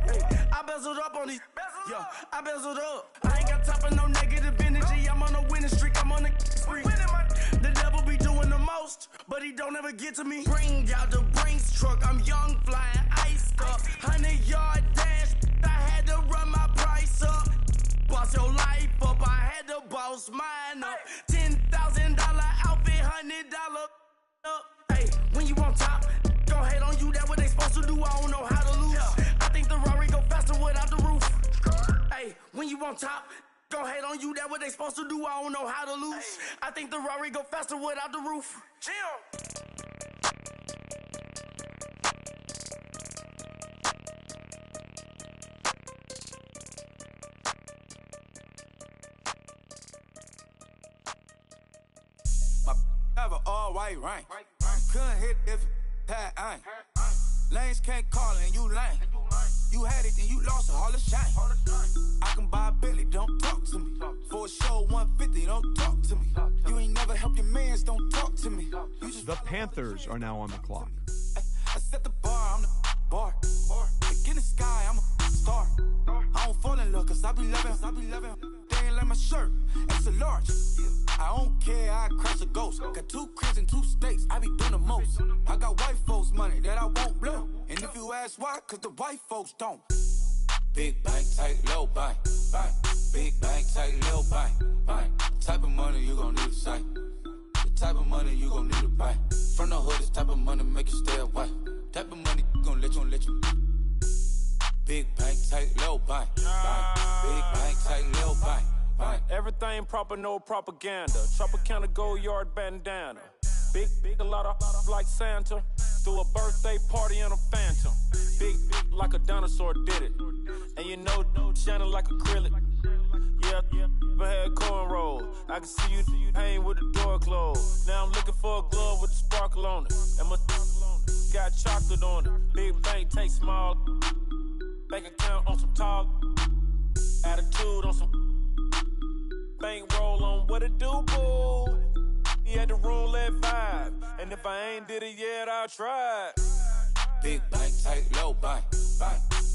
Hey, I bezeled up on these. Yeah, I bezeled up. I ain't got time for no negative energy. I'm on a winning streak. I'm on a spree. The devil be doing the most, but he don't ever get to me. Bring out the Brinks truck. I'm young, flying, iced up. 100-yard dash. I had to run my price up. Boss your life up. I had to boss mine up. $10,000 outfit, $100 up. Hey, when you on top, don't hate on you. That's what they supposed to do. I don't know how to lose. I think the Rari go faster without the roof. Hey, when you on top, don't hate on you. That's what they supposed to do. I don't know how to lose. I think the Rari go faster without the roof. My have an all-white rank. Couldn't hit if it had ain't. Lanes can't call and you lame. You had it and you lost all the shine. I can buy a Billy, don't talk to me. For a show 150, don't talk to me. You ain't never helped your mans, don't talk to me. The Panthers are now on the clock. I set the bar, I'm the bar. Look in the sky, I'm a star. I don't fall in love cause I be loving. They ain't like my shirt, it's a large. I don't care, I crash a ghost. Got 2 cribs and 2 states, I be doing the most. I got white folks money that I won't blow. And if you ask why, cause the white folks don't. Big bank, tight, low bank. Big bank, tight, low bank. Type of money you gon' need to sight. The type of money you gon' need to buy. From the hood, this type of money make you stay away. Type of money gon' let you. Big bank, tight, low bank. Big bank, tight, low bank. Everything proper, no propaganda. Tropicana gold yard bandana. Big, a lot of like Santa. Threw a birthday party in a phantom. Big like a dinosaur did it. And you know, shining like acrylic. Yeah, I had cornrows. I can see you hang with the door closed. Now I'm looking for a glove with a sparkle on it. And my got chocolate on it. Big bank, take small. Bank account on some talk. Attitude on some. Bank roll on what it do, boo. He had the roulette vibe. And if I ain't did it yet, I'll try. Big bank, tight, low bank.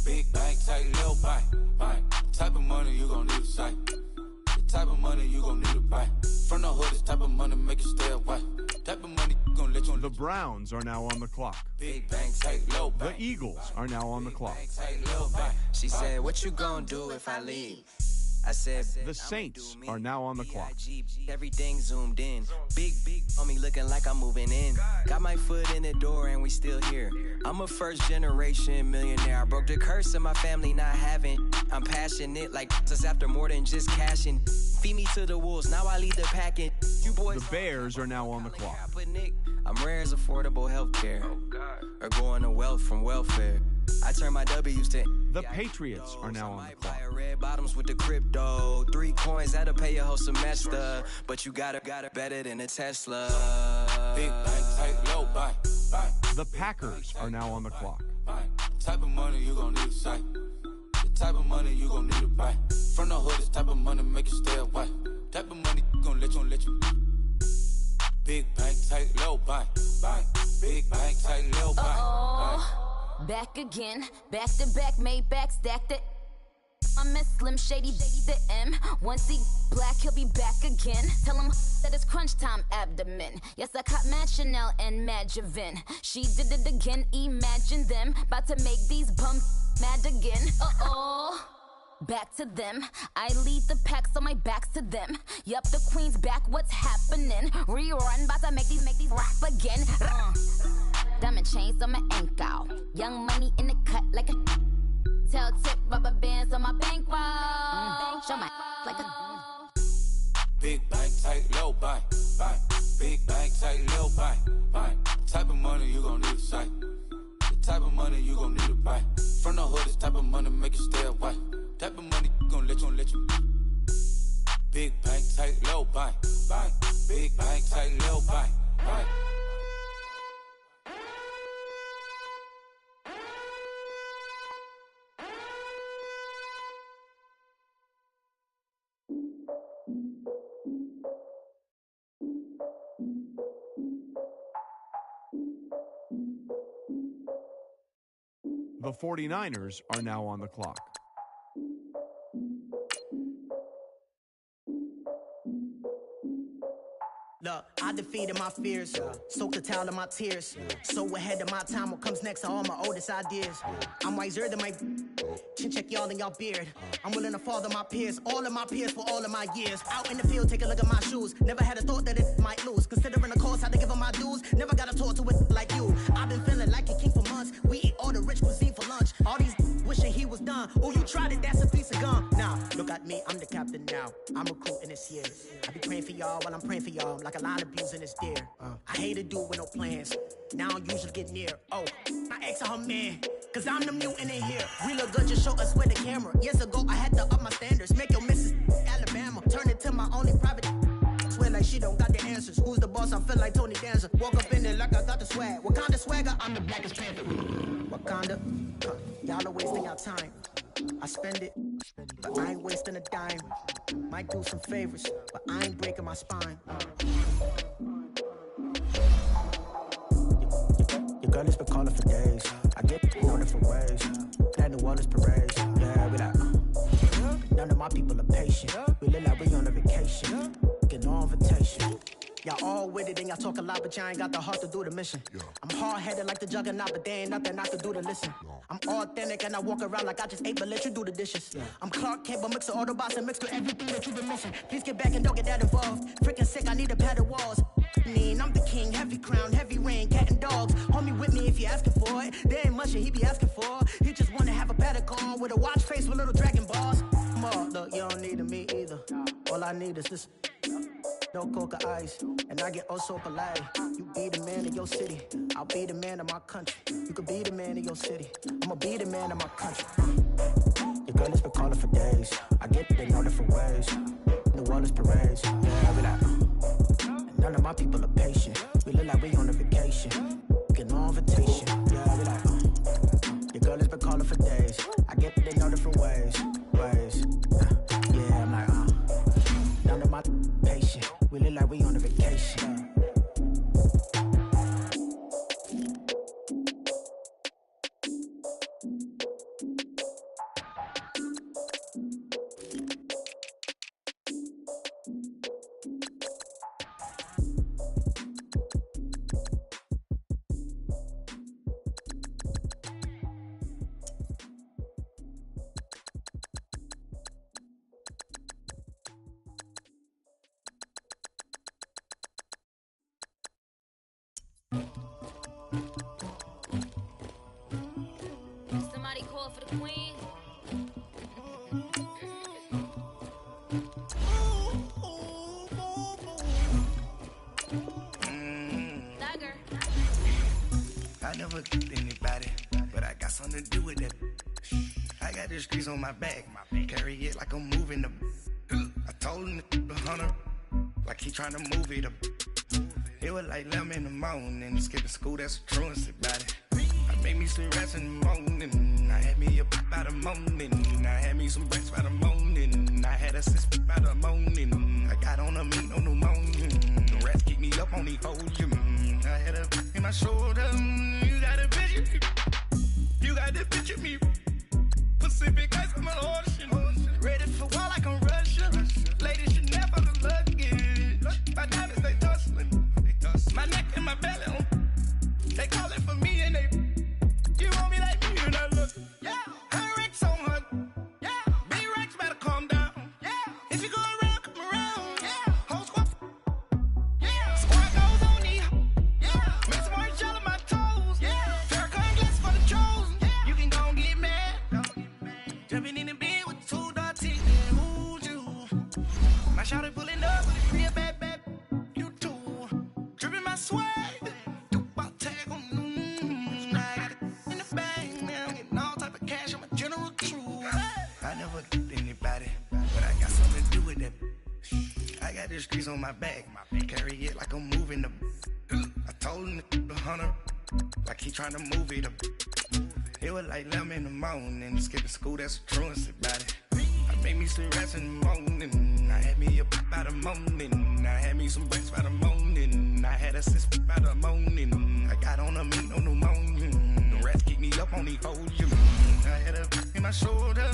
Big bank, tight, low bank. Type of money you gon' need to sight. The type of money you gon' need to buy. From the hood, this type of money make you stay away. Type of money gon' let you. The Browns are now on the clock. Big bank, tight, low bank. The Eagles are now on the clock. She said, what you gon' do if I leave? I said, the Saints are now on the clock. Everything zoomed in. Big on me looking like I'm moving in. Got my foot in the door and we still here. I'm a first generation millionaire. I broke the curse of my family not having. I'm passionate like us after more than just cashing. Feed me to the wolves, now I lead the packing. You boys. The Bears are now on the clock. I'm rare as affordable healthcare. Or going to wealth from welfare. I turn my W's to. The Patriots are now on the clock. Red bottoms with the crypto. 3 coins that'll pay your whole semester. But you got it better than a Tesla. Big bank, tight, low bank. The Packers are now on the clock. Type of money you gon' need to sight. The type of money you gon' need to buy. From the hood, this type of money make you stay away. Type of money gon' let you. Big bank, tight, low bank. Big bank, tight, low bank. Back again, back to back, made back, stacked it. I'm a Slim Shady, the M. Once he black, he'll be back again. Tell him that it's crunch time abdomen. Yes, I caught Mad Chanel and Mad Javin. She did it again, imagine them. About to make these bums mad again. Back to them. I lead the pack, so my back's to them. Yup, the queen's back, what's happening? Rerun, about to make these rap again. Diamond chains on my ankle. Young money in the cut like a tail tip, rubber bands on my bankroll. Show my like a big bank, tight, low bank. Big bank, tight, low bank. Type of money you gon' need to sight. The type of money you gon' need to buy. From the hood, this type of money make you stay away. Type of money gon' let you. Big bank, tight, low bank. Big bank, tight, low bank. The 49ers are now on the clock. Look, I defeated my fears, soaked the towel in my tears. So ahead of my time, what comes next are all my oldest ideas. I'm wiser than my chin check y'all in y'all beard. I'm willing to father my peers, all of my peers for all of my years. Out in the field, take a look at my shoes. Never had a thought that it might lose. Considering the cost, had to give them my dues. Never got to talk to it like you. I've been feeling like a king for months. We eat all the rich cuisine for lunch. All these wishing he was done. Oh, you tried it, that's a piece of gum. Now, look at me, I'm the captain now. I'm recruiting this year. I be praying for y'all while I'm praying for y'all. Like a line of views in this deer. I hate to do it with no plans. Now I usually get near. Oh, I ex her man, cause I'm the mutant in here. We look good, just show us where the camera. Years ago, I had to up my standards. Make your Mrs. Alabama. Turn it to my only private. Swear like she don't got the answers. Who's the boss? I feel like Tony Danza. Walk up in there like I got the swag. What kind of swagger? I'm the blackest panther. Wakanda, y'all are wasting your time. I spend it, but I ain't wasting a dime. Might do some favors, but I ain't breaking my spine. Your girl has been calling for days. I get no different ways. Plan the wellness parades. Yeah, we like, none of my people are patient. We look like we on a vacation. Get no invitation. Y'all all with it and y'all talk a lot, but y'all ain't got the heart to do the mission. I'm hard-headed like the juggernaut, but there ain't nothing I can do to listen. I'm authentic and I walk around like I just ate, but let you do the dishes. I'm Clark Kent, but mix the Autobots and mix with everything that you've been missing. Please get back and don't get that involved. Freaking sick, I need a padded walls. I'm the king, heavy crown, heavy rain, cat and dogs. Homie with me if you're asking for it. There ain't much that he be asking for. He just wanna have a paddock on with a watch face with little dragon balls. Look, you don't need me either. All I need is this. No coca ice, and I get oh so polite. You be the man of your city, I'll be the man of my country. You could be the man of your city, I'ma be the man of my country. Your girl has been calling for days. I get it in all different ways. New Orleans parades, yeah, we like. None of my people are patient. We look like we on a vacation. Get no invitation, yeah, we like. Your girl has been calling for days. I get it in all different ways. Yeah, I'm like, none of my patient. We look like we on a vacation. Somebody call for the queen. Tiger. I never killed anybody, but I got something to do with it. I got the streets on my back, carry it like I'm moving the. I told him to 100, like he trying to move it up. It was like 11 in the morning, skipping school, that's a truancy about it. I Made me some rest in the morning. I had me up by the morning. I had me some breakfast by the morning. I had a sis by the morning. I got on a meat on the morning. The rats keep me up on the podium. I had a in my shoulder. You got a picture. You got the picture me. Pacific ice on my ocean. Ready for war like I'm Russian. Ladies should never look luggage. My diamonds they tussling. My neck and my belly on. They call it for me and they. You want me like me and I look. Yeah. Her Rex on her. Yeah. Big Rex better calm down. Yeah. If you go around, come around. Yeah. Whole squad. Yeah. Squad goes on me. Yeah. Make some orange gel on my toes. Yeah. Farrakhan glass for the chosen. Yeah. You can go and get mad. Jumping in the bed with 2 dark teeth. Yeah. Who's you? My shawty pulling up with a real bad. You too. Dripping my swag. The streets on my back, carry it like I'm moving the. I told him the hunter, like he trying to move it up. It was like 11 in the morning, skipping school, that's a truancy about it. I made me some rest in the morning, I had me up by the morning. I had me some breakfast by the morning, I had a sis by the morning. I got on a meat on the morning, the rats keep me up on the podium. I had a in my shoulder,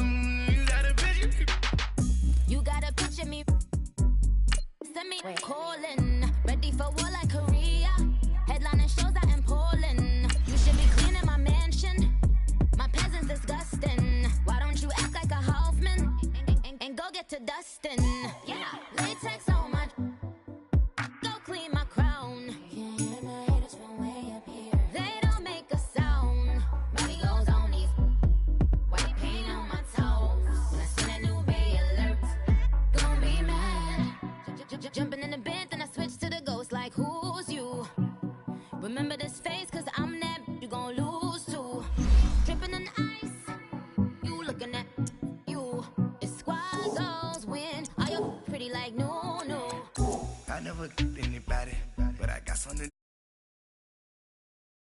you got a picture. You got a picture me. Send me calling, ready for war like Korea. Headlining shows out in Poland. You should be cleaning my mansion. My peasants disgusting. Why don't you act like a Hoffman and go get to dustin'? Yeah, latex on my. Go clean my crown. Can't hear my haters from way up here. They don't make a sound. Body goes on these. White paint on my toes. When I send a new Bay alert, gonna be mad. Jumping in the bed, then I switch to the ghost like who's you? Remember this face, cause I'm that you gon' lose too. Dripping in ice, you looking at you. It's squad goals win. Are you pretty like no? I never did anybody, but I got something.